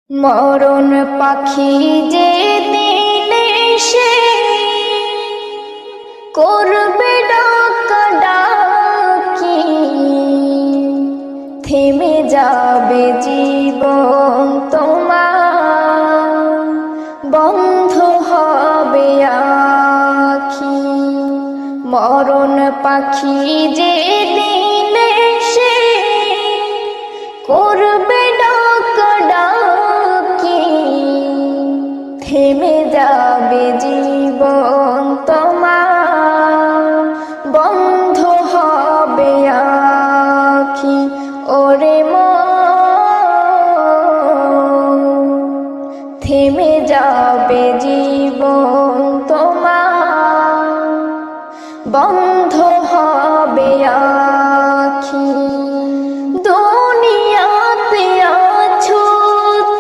মরণ পাখি যে দিন এসে করবে ডাকাডাকি, থেমে যাবে জীবন তোমার, বন্ধ হবে আখি। মরণ পাখি যে দিন এসে করবে ডাকাডাকি, থেমে যাবে জীবন তোমার, বন্ধ হবে আখি। ওরে মন, থেমে যাবে জীবন।